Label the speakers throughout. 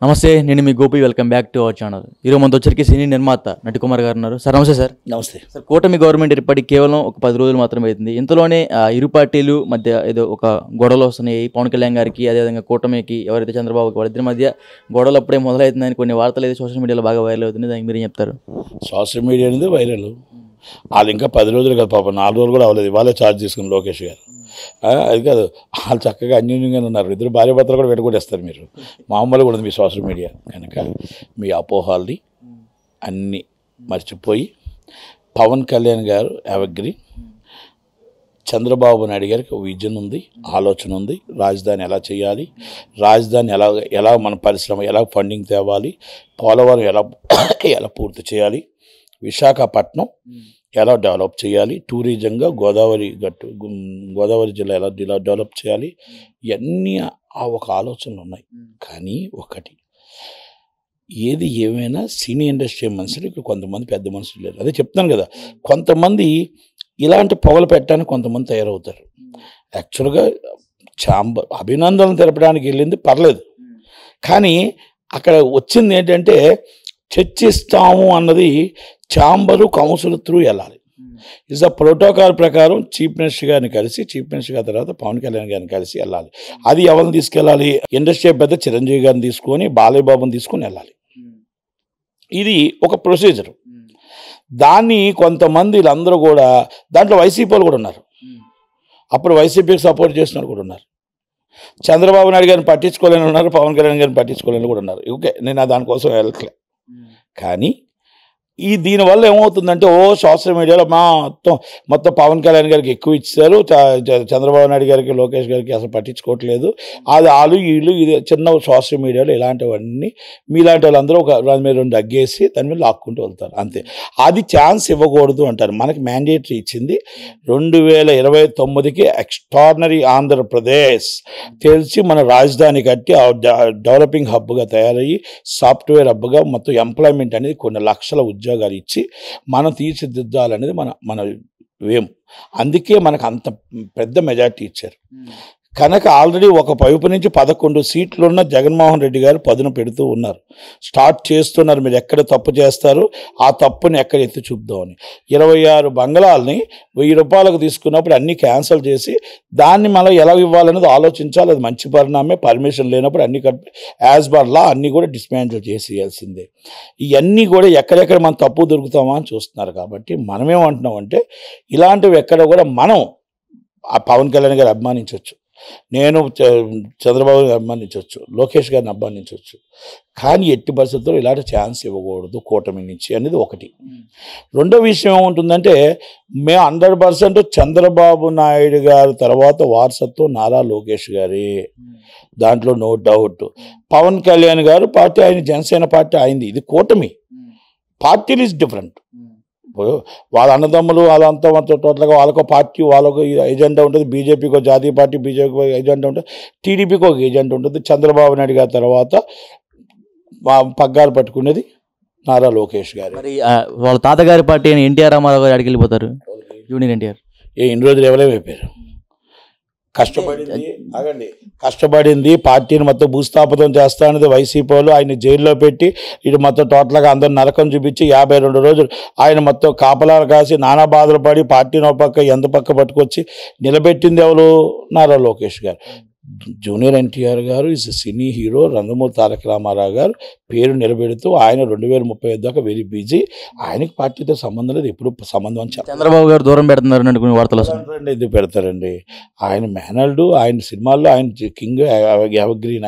Speaker 1: నమస్తే, నేను మీ Gopi. Welcome back to our channel. ఈరోజు మనతో వచ్చరికి సినీ నిర్మాత నటికుమార్ గారు ఉన్నారు. సార్ నమస్తే. సార్
Speaker 2: నమస్తే.
Speaker 1: సార్, కూటమి గవర్నమెంట్ ఏర్పడి కేవలం ఒక 10 రోజులు మాత్రమే అవుతుంది. ఇంతలోనే ఇరు పార్టీలు మధ్య ఏదో ఒక గొడవలు వస్తున్నాయి. పవన్ కళ్యాణ్ గారికి అదేవిధంగా కూటమికి ఎవరైతే చంద్రబాబుకి వాళ్ళిద్దరి మధ్య గొడవలు అప్పుడే మొదలవుతుందని కొన్ని వార్తలు అయితే సోషల్ మీడియాలో బాగా వైరల్ అవుతుంది. దానికి మీరు ఏం చెప్తారు?
Speaker 2: సోషల్ మీడియా అనేది వైరల్. వాళ్ళు ఇంకా 10 రోజులు కదా పాపం, 4 రోజులు కూడా అవ్వలేదు. ఇవాళే ఛార్జ్ తీసుకుని లోకేష్ గారు. అది కాదు, వాళ్ళు చక్కగా అన్యోన్యంగానే ఉన్నారు. ఇద్దరు భార్యాభర్తలు కూడా వెంటకొట్టేస్తారు. మీరు మామూలుగా కూడా మీ సోషల్ మీడియా కనుక మీ అపోహాల్ని అన్నీ మర్చిపోయి పవన్ కళ్యాణ్ గారు ఎవగ్రీ, చంద్రబాబు నాయుడు గారికి ఒక విజన్ ఉంది, ఆలోచన ఉంది. రాజధాని ఎలా చేయాలి, రాజధాని ఎలా మన పరిశ్రమ ఎలా ఫండింగ్ తేవాలి, పోలవరం ఎలా పూర్తి చేయాలి, విశాఖపట్నం ఎలా డెవలప్ చేయాలి, టూరిజంగా గోదావరి జిల్లా ఎలా డెవలప్ చేయాలి, ఇవన్నీ ఒక ఆలోచనలు ఉన్నాయి. కానీ ఒకటి ఏది ఏమైనా సినీ ఇండస్ట్రీ మనుషులు ఇక్కడ కొంతమంది పెద్ద మనుషులు లేరు. అదే చెప్తాను కదా, కొంతమంది ఇలాంటి పొగలు పెట్టడానికి కొంతమంది తయారవుతారు. యాక్చువల్గా అభినందనలు తెలపడానికి వెళ్ళింది పర్లేదు, కానీ అక్కడ వచ్చింది ఏంటంటే చర్చిస్తాము అన్నది ఛాంబరు కౌన్సిల్ త్రూ వెళ్ళాలి. ఇస్ ద ప్రోటోకాల్ ప్రకారం చీఫ్ మినిస్టర్ గారిని కలిసి, చీఫ్ మినిస్టర్ గారి తర్వాత పవన్ కళ్యాణ్ గారిని కలిసి వెళ్ళాలి. అది ఎవరిని తీసుకెళ్ళాలి? ఇండస్ట్రీ పెద్ద చిరంజీవి గారిని తీసుకొని, బాలయ్య బాబుని తీసుకొని వెళ్ళాలి. ఇది ఒక ప్రొసీజర్. దాన్ని కొంతమంది వీళ్ళందరూ కూడా, దాంట్లో వైసీపీ వాళ్ళు కూడా ఉన్నారు. అప్పుడు వైసీపీకి సపోర్ట్ చేసిన వాళ్ళు కూడా ఉన్నారు. చంద్రబాబు నాయుడు గారిని పట్టించుకోలేని ఉన్నారు, పవన్ కళ్యాణ్ గారిని పట్టించుకోలేని కూడా ఉన్నారు. ఓకే, నేను దానికోసం వెళ్ళట్లే. కానీ దీనివల్ల ఏమవుతుందంటే సోషల్ మీడియాలో మొత్తం పవన్ కళ్యాణ్ గారికి ఎక్కువ ఇచ్చారు, చంద్రబాబు నాయుడు గారికి, లోకేష్ గారికి అసలు పట్టించుకోవట్లేదు. అది వీళ్ళు ఇది చిన్న సోషల్ మీడియాలో ఇలాంటివన్నీ మీలాంటి వాళ్ళందరూ ఒక దాని మీద 2 అగ్గేసి దాని మీద లాక్కుంటూ వెళ్తారు అంతే. అది ఛాన్స్ ఇవ్వకూడదు అంటారు. మనకి మ్యాండేటరీ ఇచ్చింది 2029కి ఎక్స్ట్రాడినరీ ఆంధ్రప్రదేశ్ తెలిసి మన రాజధాని కట్టి డెవలపింగ్ హబ్గా తయారయ్యి సాఫ్ట్వేర్ హబ్గా మొత్తం ఎంప్లాయ్మెంట్ అనేది కొన్ని లక్షల ఉద్యోగాలు ఇచ్చి మనం తీర్చిదిద్దాలనేది మన వేం. అందుకే మనకు అంత పెద్ద మెజార్టీ ఇచ్చారు. కనుక ఆల్రెడీ ఒక వైపు నుంచి 11 సీట్లున్న జగన్మోహన్ రెడ్డి గారు పదును పెడుతూ ఉన్నారు, స్టార్ట్ చేస్తున్నారు. మీరు ఎక్కడ తప్పు చేస్తారు, ఆ తప్పుని ఎక్కడ ఎత్తి చూపుదామని 26 బంగళాలని 1000 రూపాయలకు తీసుకున్నప్పుడు అన్నీ క్యాన్సిల్ చేసి దాన్ని మనం ఎలా ఇవ్వాలనేది ఆలోచించాలి. అది మంచి పరిణామే. పర్మిషన్ లేనప్పుడు అన్ని యాజ్ పర్ లా అన్నీ కూడా డిస్మాంటిల్ చేసేయాల్సిందే. ఇవన్నీ కూడా ఎక్కడెక్కడ మనం తప్పు దొరుకుతామా అని చూస్తున్నారు. కాబట్టి మనమేమంటున్నామంటే ఇలాంటివి ఎక్కడ కూడా మనం ఆ పవన్ కళ్యాణ్ గారు అభిమానించవచ్చు, నేను చంద్రబాబు గారిని అభిమానించవచ్చు, లోకేష్ గారిని అభిమానించవచ్చు, కానీ ఎట్టి పరిస్థితుల్లో ఇలాంటి ఛాన్స్ ఇవ్వకూడదు కూటమి నుంచి అనేది ఒకటి. రెండో విషయం ఏముంటుందంటే మేము 100% చంద్రబాబు నాయుడు గారి తర్వాత వారసత్వం నారా లోకేష్ గారి, దాంట్లో నో డౌట్. పవన్ కళ్యాణ్ గారు పార్టీ ఆయన జనసేన పార్టీ అయింది, ఇది కూటమి. పార్టీలు ఈజ్ డిఫరెంట్. వాళ్ళ అన్నదమ్ములు వాళ్ళంతా టోటల్గా వాళ్ళకో పార్టీ, వాళ్ళకు ఎజెండా ఉంటుంది. బీజేపీకి ఒక జాతీయ పార్టీ, బీజేపీకి ఒక ఎజెండా ఉంటుంది, టీడీపీకి ఒక ఎజెండా ఉంటుంది. చంద్రబాబు నాయుడు గారి తర్వాత పగ్గాలు పట్టుకునేది నారా లోకేష్ గారు.
Speaker 1: మరి వాళ్ళ తాతగారి పార్టీ అని ఎన్టీఆర్ రామారావు గారు అడిగి వెళ్ళిపోతారు. జూనియర్ ఎన్టీఆర్
Speaker 2: ఇన్ని రోజులు ఎవరైపోయారు? కష్టపడింది పార్టీని మొత్తం భూస్థాపితం చేస్తా అనేది వైసీపీ వాళ్ళు. ఆయన జైల్లో పెట్టి ఇటు మొత్తం టోటల్గా అందరూ నరకం చూపించి 52 రోజులు ఆయన మొత్తం కాపలాలు కాసి నానా బాధలు పడి పార్టీని ఒక పక్క ఎంత పక్క పట్టుకొచ్చి నిలబెట్టింది ఎవరు? నారా లోకేష్ గారు. జూనియర్ ఎన్టీఆర్ గారు is cine hero. Nandamuri Taraka Ramarao గారు పేరు నిలబెడుతూ ఆయన 2035 దాకా వెరీ బిజీ. ఆయనకి పార్టీతో సంబంధం లేదు, ఎప్పుడు సంబంధం అని చెప్పారు.
Speaker 1: చంద్రబాబు గారు దూరం పెడుతున్నారు కొన్ని వార్తలు
Speaker 2: వస్తున్నారండి. ఇది పెడతారండి. ఆయన మేనల్డ్, ఆయన సినిమాల్లో ఆయన కింగ్ ఎవగ్రీన్.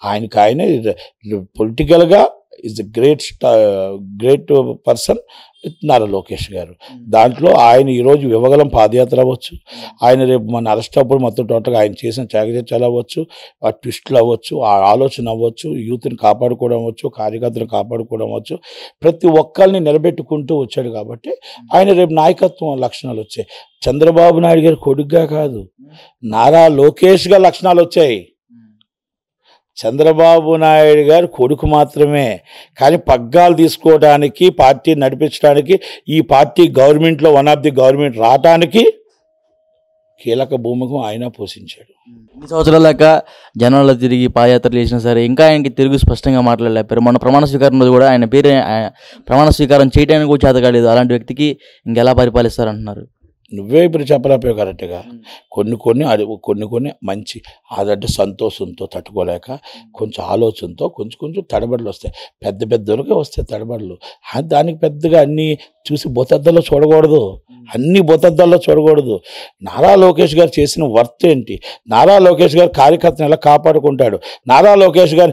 Speaker 2: ఆయనకి ఆయన పొలిటికల్గా is great person Nara Lokesh గారు. దాంట్లో ఆయన ఈరోజు యువగలం పాదయాత్ర అవ్వచ్చు, ఆయన రేపు మన అరెస్ట్ అప్పుడు మొత్తం టోటల్గా ఆయన చేసిన చాకచర్యాలు అవ్వచ్చు, ఆ ట్విస్టులు అవ్వచ్చు, ఆ ఆలోచన అవ్వచ్చు, యూత్ని కాపాడుకోవడం అవ్వచ్చు, కార్యకర్తలు కాపాడుకోవడం అవ్వచ్చు, ప్రతి ఒక్కరిని నిలబెట్టుకుంటూ వచ్చాడు. కాబట్టి ఆయన రేపు నాయకత్వం లక్షణాలు వచ్చాయి. చంద్రబాబు నాయుడు గారి కొడుకుగా కాదు, నారా లోకేష్గా లక్షణాలు వచ్చాయి. చంద్రబాబు నాయుడు గారు కొడుకు మాత్రమే, కానీ పగ్గాలు తీసుకోవడానికి, పార్టీ నడిపించడానికి, ఈ పార్టీ గవర్నమెంట్లో 1 ఆఫ్ ది గవర్నమెంట్ రావటానికి కీలక భూమికం ఆయన పోషించాడు.
Speaker 1: ఇన్ని సంవత్సరాల దాకా జనాల్లో తిరిగి పాదయాత్రలు చేసినా సరే ఇంకా ఆయనకి తెలుగు స్పష్టంగా మాట్లాడలేపారు. మొన్న ప్రమాణ స్వీకారం రోజు కూడా ఆయన పేరు ప్రమాణ స్వీకారం చేయడానికి కూడా చేత కాలేదు. అలాంటి వ్యక్తికి ఇంకెలా పరిపాలిస్తారంటున్నారు?
Speaker 2: నువ్వే ఇప్పుడు చెప్పలేకపోయావు కరెక్ట్గా. కొన్ని మంచి అదంటే సంతోషంతో తట్టుకోలేక కొంచెం ఆలోచనతో కొంచెం తడబడులు వస్తాయి. పెద్దోళ్ళకే వస్తాయి తడబడులు. దానికి పెద్దగా అన్నీ చూసి బొతద్దల్లో చూడకూడదు. అన్ని బొతద్దల్లో చూడకూడదు. నారా లోకేష్ గారు చేసిన వర్త్ ఏంటి? నారా లోకేష్ గారు కార్యకర్తను ఎలా కాపాడుకుంటాడు? నారా లోకేష్ గారు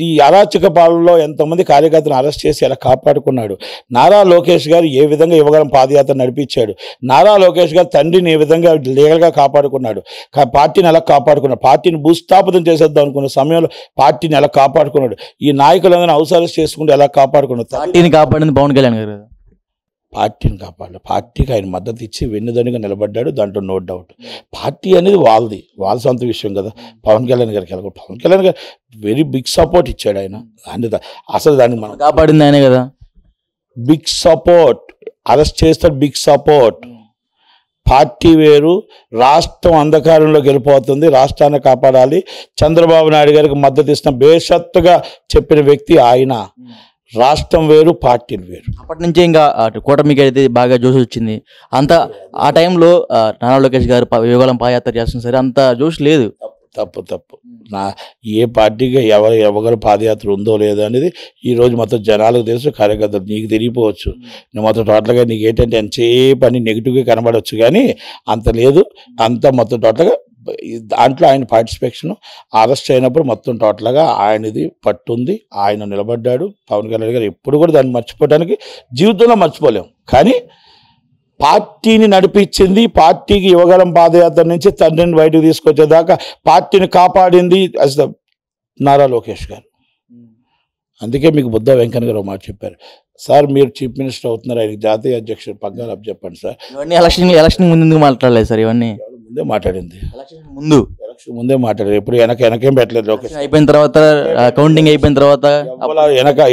Speaker 2: ఈ అరాచక పాలనలో ఎంతమంది కార్యకర్తను అరెస్ట్ చేసి ఎలా కాపాడుకున్నాడు? నారా లోకేష్ గారు ఏ విధంగా యువగలం పాదయాత్ర నడిపించాడు? నారా లోకేష్ గారు తండ్రిని ఏ విధంగా లీగల్గా కాపాడుకున్నాడు? పార్టీని ఎలా కాపాడుకున్నాడు? పార్టీని భూస్థాపితం చేసేద్దాం అనుకున్న సమయంలో పార్టీని ఎలా కాపాడుకున్నాడు? ఈ నాయకులందరినీ అవసరం చేసుకుంటూ ఎలా కాపాడుకున్నాడు?
Speaker 1: పార్టీని కాపాడింది పవన్ కళ్యాణ్ గారు.
Speaker 2: పార్టీని కాపాడాలి. పార్టీకి ఆయన మద్దతు ఇచ్చి వెన్నుదన్నుగా నిలబడ్డాడు. దాంట్లో నో డౌట్. పార్టీ అనేది వాళ్ళ సొంత విషయం కదా. పవన్ కళ్యాణ్ గారికి వెళ్ళకూడదు. పవన్ కళ్యాణ్ గారు వెరీ బిగ్ సపోర్ట్ ఇచ్చాడు ఆయన. అసలు దానికి మనం
Speaker 1: కాపాడింది ఆయనే కదా.
Speaker 2: Big support. అరెస్ట్ చేస్తాడు, బిగ్ సపోర్ట్. పార్టీ వేరు, రాష్ట్రం అంధకారంలోకి వెళ్ళిపోతుంది, రాష్ట్రాన్ని కాపాడాలి, చంద్రబాబు నాయుడు గారికి మద్దతు ఇస్తున్న బేషత్తుగా చెప్పిన వ్యక్తి ఆయన. రాష్ట్రం వేరు, పార్టీలు వేరు.
Speaker 1: అప్పటి నుంచే ఇంకా కూటమికి అయితే బాగా జోష్ వచ్చింది. అంత ఆ టైంలో నారా లోకేష్ గారు యువగలం పాదయాత్ర చేస్తున్నా సరే అంత జోష్ లేదు.
Speaker 2: తప్పు. ఏ పార్టీగా ఎవరి పాదయాత్ర ఉందో లేదో అనేది ఈరోజు మొత్తం జనాలకు తెలుసు, కార్యకర్తలు. నీకు తెలియపోవచ్చు, నువ్వు మొత్తం టోటల్గా నీకు ఏంటంటే ఎంతసేపు అని నెగిటివ్గా కనబడవచ్చు, కానీ అంత లేదు. అంత మొత్తం టోటల్గా దాంట్లో ఆయన పార్టిసిపేషన్. అరెస్ట్ అయినప్పుడు మొత్తం టోటల్గా ఆయనది పట్టుంది. ఆయన నిలబడ్డాడు. పవన్ కళ్యాణ్ గారు ఎప్పుడు కూడా దాన్ని మర్చిపోవడానికి జీవితంలో మర్చిపోలేం. కానీ పార్టీని నడిపించింది, పార్టీకి యువగలం పాదయాత్ర నుంచి తండ్రిని బయటకు తీసుకొచ్చేదాకా పార్టీని కాపాడింది అసలు నారా లోకేష్ గారు. అందుకే మీకు బుద్ధ వెంకన్న గారు ఒక మాట చెప్పారు, సార్ మీరు చీఫ్ మినిస్టర్ అవుతున్నారు, ఆయనకి జాతీయ అధ్యక్షుడు పగ్గాలు అప్పచెప్పండి సార్.
Speaker 1: ఇవన్నీ ఎలక్షన్ ముందు మాట్లాడలేదు సార్. ఇవన్నీ
Speaker 2: ముందే మాట్లాడింది.
Speaker 1: ఎలక్షన్
Speaker 2: ముందే మాట్లాడారు. ఎప్పుడు వెనకేం పెట్టలేదు. లోకేష్
Speaker 1: అయిపోయిన తర్వాత కౌంటింగ్ అయిపోయిన తర్వాత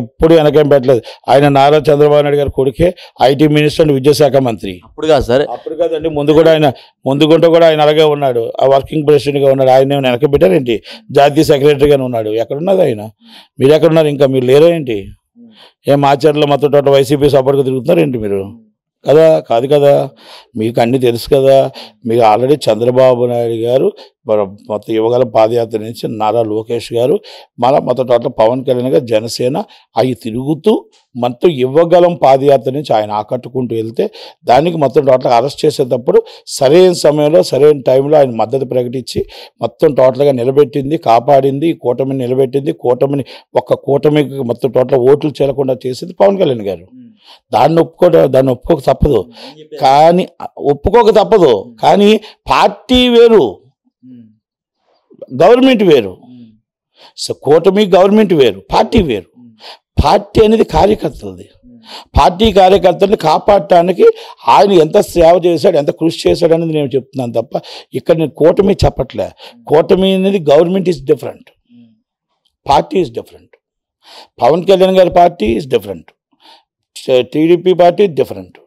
Speaker 2: ఎప్పుడు వెనకేం పెట్టలేదు. ఆయన నారా చంద్రబాబు నాయుడు గారి కొడుకే ఐటీ మినిస్టర్ అండ్ విద్యాశాఖ మంత్రి.
Speaker 1: అప్పుడు కాదు సార్,
Speaker 2: అప్పుడు కాదండి, ముందుకుంటూ కూడా ఆయన అలాగే ఉన్నాడు. ఆ వర్కింగ్ ప్రెసిడెంట్గా ఉన్నాడు. ఆయన వెనక పెట్టారేంటి? జాతీయ సెక్రటరీగానే ఉన్నాడు. ఎక్కడున్నది ఆయన? మీరు ఎక్కడున్నారు? ఇంకా మీరు లేరా ఏంటి? ఏం ఆచరణలో మొత్తం టోటల్ వైసీపీ సపోర్ట్గా తిరుగుతున్నారు ఏంటి మీరు? కాదు కదా. మీకు అన్నీ తెలుసు కదా. మీకు ఆల్రెడీ చంద్రబాబు నాయుడు గారు మొత్తం యువగల పాదయాత్ర నుంచి నారా లోకేష్ గారు మళ్ళీ మొత్తం టోటల్ పవన్ కళ్యాణ్ గారు జనసేన అవి తిరుగుతూ మొత్తం యువగలం పాదయాత్ర నుంచి ఆయన ఆకట్టుకుంటూ వెళ్తే దానికి మొత్తం టోటల్గా అరెస్ట్ చేసేటప్పుడు సరైన సమయంలో సరైన టైంలో ఆయన మద్దతు ప్రకటించి మొత్తం టోటల్గా నిలబెట్టింది, కాపాడింది, కూటమిని నిలబెట్టింది. కూటమికి మొత్తం టోటల్ ఓట్లు చేరకుండా చేసింది పవన్ కళ్యాణ్ గారు. దాన్ని ఒప్పుకోక తప్పదు. కానీ పార్టీ వేరు, గవర్నమెంట్ వేరు. సో కూటమి గవర్నమెంట్ వేరు, పార్టీ వేరు. పార్టీ అనేది కార్యకర్తలది. పార్టీ కార్యకర్తల్ని కాపాడటానికి ఆయన ఎంత సేవ చేశాడు, ఎంత కృషి చేశాడు అనేది నేను చెప్తున్నాను తప్ప ఇక్కడ నేను కూటమి చెప్పట్లే. కూటమి అనేది government is different, party is different. Pawan Kalyan గారి party is different, TDP party different,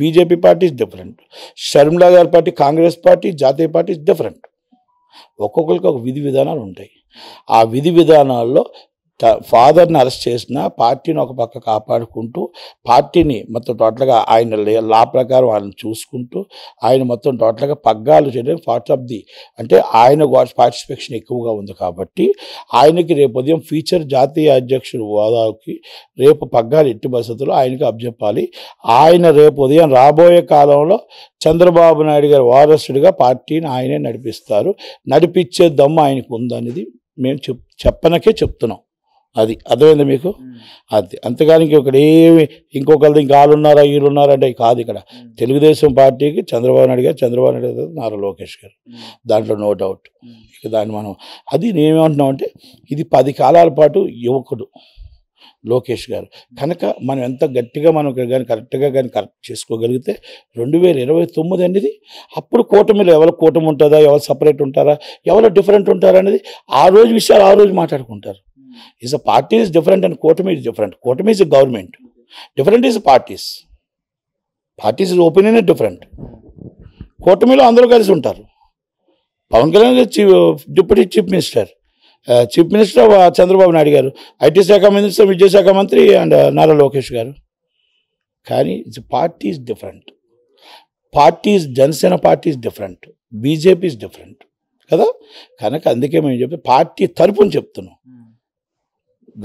Speaker 2: BJP party different, Sharmila గారి పార్టీ, కాంగ్రెస్ పార్టీ, జాతీయ పార్టీ డిఫరెంట్. ఒక్కొక్కరికి ఒక విధి విధానాలు ఉంటాయి. ఆ విధి విధానాల్లో ఫాదర్ని అరెస్ట్ చేసిన పార్టీని ఒక పక్క కాపాడుకుంటూ పార్టీని మొత్తం టోటల్గా ఆయన లా ప్రకారం ఆయన చూసుకుంటూ ఆయన మొత్తం టోటల్గా పగ్గాలు చేయడానికి పార్ట్ ఆఫ్ ది అంటే ఆయన పార్టిసిపేషన్ ఎక్కువగా ఉంది కాబట్టి ఆయనకి రేపు ఉదయం ఫ్యూచర్ జాతీయ అధ్యక్షుడు హోదాకి రేపు పగ్గాలు ఎట్టి పరిస్థితుల్లో ఆయనకి అప్పచెప్పాలి. ఆయన రేపు ఉదయం రాబోయే కాలంలో చంద్రబాబు నాయుడు గారి వారసుడిగా పార్టీని ఆయనే నడిపిస్తారు. నడిపించే దమ్ము ఆయనకు ఉందనేది మేము చెప్పనకే చెప్తున్నాం. అది అర్థమైంది మీకు? అది అంతేగాని ఇంకొకరిది ఇంకా వాళ్ళున్నారా వీళ్ళున్నారా అంటే కాదు. ఇక్కడ తెలుగుదేశం పార్టీకి చంద్రబాబు నాయుడు గారు, నారా లోకేష్ గారు, దాంట్లో నో డౌట్. ఇక దాన్ని మనం అది నేనేమంటున్నాం అంటే ఇది 10 కాలాల పాటు యువకుడు లోకేష్ గారు కనుక మనం ఎంత గట్టిగా మనం కరెక్ట్గా కరెక్ట్ చేసుకోగలిగితే 2029 అనేది అప్పుడు కూటమిలో ఎవరు కూటమి ఉంటుందా, ఎవరు సపరేట్ ఉంటారా, ఎవరు డిఫరెంట్ ఉంటారా అనేది ఆ రోజు విషయాలు ఆ రోజు మాట్లాడుకుంటారు. Is a party is different and Kotami is different. Kotami is a government. Different is parties. Parties' opinion is different. Kotamiలో అందరూ కలిసి ఉంటారు. పవన్ కళ్యాణ్ గారు deputy chief minister Chandrababu Naidu గారు, ఐటీ శాఖ మినిస్టర్, విద్యాశాఖ మంత్రి అండ్ నారా లోకేష్ గారు. కానీ party is different. Janasena party is different, BJP is different కదా. కనుక అందుకే మేము చెప్పి పార్టీ తరపున చెప్తున్నాం,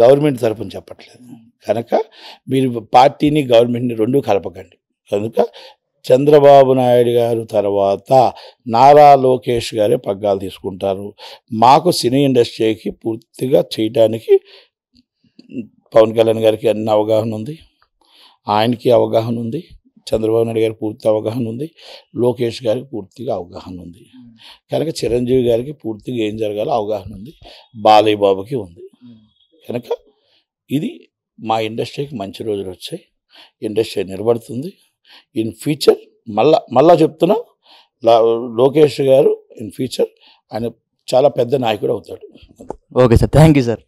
Speaker 2: గవర్నమెంట్ తరపున చెప్పట్లేదు. కనుక మీరు పార్టీని గవర్నమెంట్ని రెండూ కలపకండి. కనుక చంద్రబాబు నాయుడు గారు తర్వాత నారా లోకేష్ గారే పగ్గాలు తీసుకుంటారు. మాకు సినీ ఇండస్ట్రీకి పూర్తిగా చేయడానికి పవన్ కళ్యాణ్ గారికి అన్ని అవగాహన ఉంది, ఆయనకి అవగాహన ఉంది, చంద్రబాబు నాయుడు గారికి పూర్తి అవగాహన ఉంది, లోకేష్ గారికి పూర్తిగా అవగాహన ఉంది. కనుక చిరంజీవి గారికి పూర్తిగా ఏం జరగాలో అవగాహన ఉంది, బాలయ్య బాబుకి ఉంది. కనుక ఇది మా ఇండస్ట్రీకి మంచి రోజులు వచ్చాయి, ఇండస్ట్రీ నిలబడుతుంది. ఇన్ ఫ్యూచర్ మళ్ళా చెప్తున్నా, లోకేష్ గారు ఇన్ ఫ్యూచర్ ఆయన చాలా పెద్ద నాయకుడు అవుతాడు.
Speaker 1: Okay sir, thank you sir.